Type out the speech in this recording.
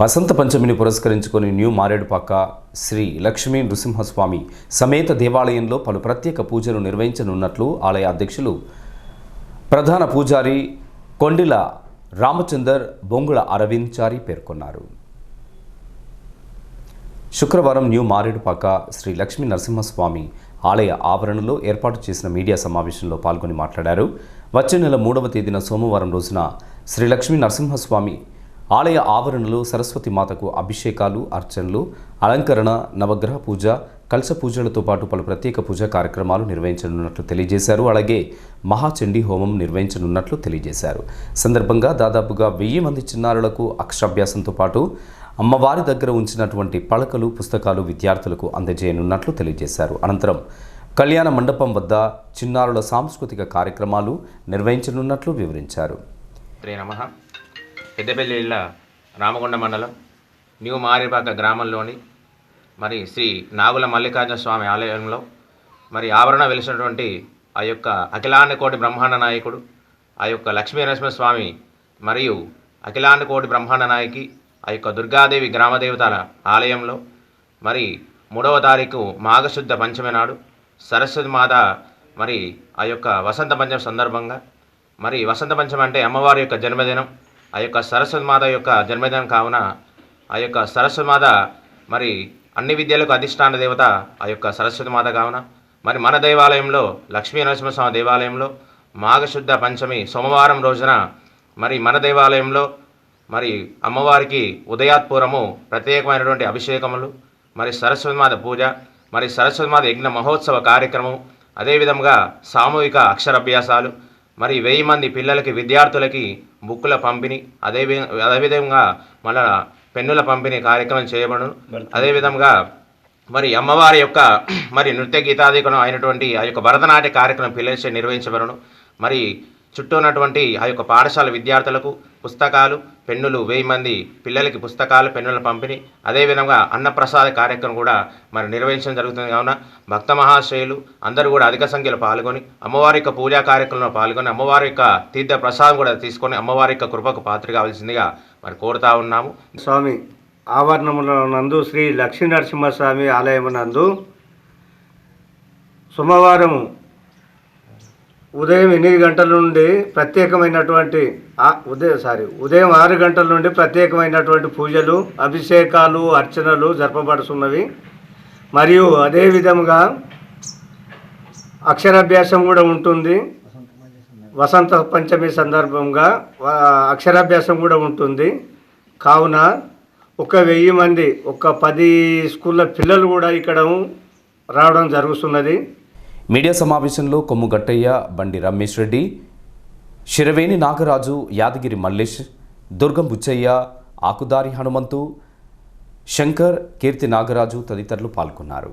వసంత పంచమిని పురస్కరించుకొని న్యూ మారేడుపాక శ్రీ లక్ష్మీ నృసింహస్వామి సమేత దేవాలయంలో పలు ప్రత్యేక పూజలు నిర్వహించనున్నట్లు ఆలయ అధ్యక్షులు ప్రధాన పూజారి కొండిల రామచందర్ బొంగుళ అరవింద్ చారి పేర్కొన్నారు. శుక్రవారం న్యూ మారేడుపాక శ్రీ లక్ష్మీ నరసింహస్వామి ఆలయ ఆవరణలో ఏర్పాటు చేసిన మీడియా సమావేశంలో పాల్గొని మాట్లాడారు. వచ్చే నెల 3వ తేదీన సోమవారం రోజున శ్రీ లక్ష్మీ నరసింహస్వామి ఆలయ ఆవరణలో సరస్వతి మాతకు అభిషేకాలు, అర్చనలు, అలంకరణ, నవగ్రహ పూజ, కలశ పూజలతో పాటు పలు ప్రత్యేక పూజా కార్యక్రమాలు నిర్వహించనున్నట్లు తెలియజేశారు. అలాగే మహాచండీ హోమం నిర్వహించనున్నట్లు తెలియజేశారు. సందర్భంగా దాదాపుగా 1000 మంది చిన్నారులకు అక్షరాభ్యాసంతో పాటు అమ్మవారి దగ్గర ఉంచినటువంటి పలకలు, పుస్తకాలు విద్యార్థులకు అందజేయనున్నట్లు తెలియజేశారు. అనంతరం కళ్యాణ మండపం వద్ద చిన్నారుల సాంస్కృతిక కార్యక్రమాలు నిర్వహించనున్నట్లు వివరించారు. పెద్దపల్లి జిల్లా రామగుండ మండలం న్యూ మారేడుపాక గ్రామంలోని మరి శ్రీ నాగుల మల్లికార్జున స్వామి ఆలయంలో మరి ఆవరణ వెలిసినటువంటి ఆ యొక్క అఖిలాండ కోటి బ్రహ్మాండ నాయకుడు ఆ యొక్క లక్ష్మీ నరసింహస్వామి మరియు అఖిలాండ కోటి బ్రహ్మాండ నాయకి ఆ యొక్క దుర్గాదేవి గ్రామదేవతల ఆలయంలో మరి 3వ తారీఖు మాఘశుద్ధ పంచమి నాడు సరస్వతి మాత మరి ఆ యొక్క వసంత పంచమి సందర్భంగా మరి వసంత పంచమి అంటే అమ్మవారి యొక్క జన్మదినం. ఆ యొక్క సరస్వతి మాత యొక్క జన్మదినం కావున ఆ యొక్క సరస్వతి మాత మరి అన్ని విద్యలకు అధిష్టాన దేవత ఆ యొక్క సరస్వతి మాత కావున మరి మన దేవాలయంలో లక్ష్మీ నరసింహస్వామి దేవాలయంలో మాఘశుద్ధ పంచమి సోమవారం రోజున మరి మన దేవాలయంలో మరి అమ్మవారికి ఉదయాత్పూర్వము ప్రత్యేకమైనటువంటి అభిషేకములు, మరి సరస్వతి మాత పూజ, మరి సరస్వతి మాత యజ్ఞ మహోత్సవ కార్యక్రమం, అదేవిధంగా సామూహిక అక్షరాభ్యాసాలు, మరి 1000 మంది పిల్లలకి విద్యార్థులకి బుక్కుల పంపిణీ, అదేవిధంగా మన పెన్నుల పంపిణీ కార్యక్రమం చేయబడును. అదేవిధంగా మరి అమ్మవారి యొక్క మరి నృత్య గీతాధికం అయినటువంటి ఆ యొక్క భరతనాట్య కార్యక్రమం పిల్లలచే నిర్వహించబడును. మరి చుట్టూ ఉన్నటువంటి ఆ యొక్క పాఠశాల విద్యార్థులకు పుస్తకాలు, పెన్నులు 1000 మంది పిల్లలకి పుస్తకాలు, పెన్నుల పంపిణీ, అదేవిధంగా అన్నప్రసాద కార్యక్రమం కూడా మరి నిర్వహించడం జరుగుతుంది. కావున భక్త మహాశ్రేయులు అందరూ కూడా అధిక సంఖ్యలో పాల్గొని అమ్మవారి యొక్క పూజా కార్యక్రమంలో పాల్గొని అమ్మవారి యొక్క తీర్థ ప్రసాదం కూడా తీసుకొని అమ్మవారి యొక్క కృపకు పాత్ర కావాల్సిందిగా మరి కోరుతా ఉన్నాము. స్వామి ఆవరణముల నందు శ్రీ లక్ష్మీ నరసింహస్వామి ఆలయం నందు సోమవారం ఉదయం 8 గంటల నుండి ప్రత్యేకమైనటువంటి ఉదయం 6 గంటల నుండి ప్రత్యేకమైనటువంటి పూజలు, అభిషేకాలు, అర్చనలు జరపబడుతున్నవి. మరియు అదేవిధంగా అక్షరాభ్యాసం కూడా ఉంటుంది. వసంత పంచమి సందర్భంగా అక్షరాభ్యాసం కూడా ఉంటుంది. కావున 1000 మంది 10 స్కూళ్ళ పిల్లలు కూడా ఇక్కడ రావడం జరుగుతున్నది. మీడియా సమావేశంలో కొమ్ము గట్టయ్య, బండి రమేష్ రెడ్డి, శిరవేణి నాగరాజు, యాదగిరి మల్లేష్, దుర్గం బుచ్చయ్య, ఆకుదారి హనుమంతు, శంకర్, కీర్తి నాగరాజు తదితరులు పాల్గొన్నారు.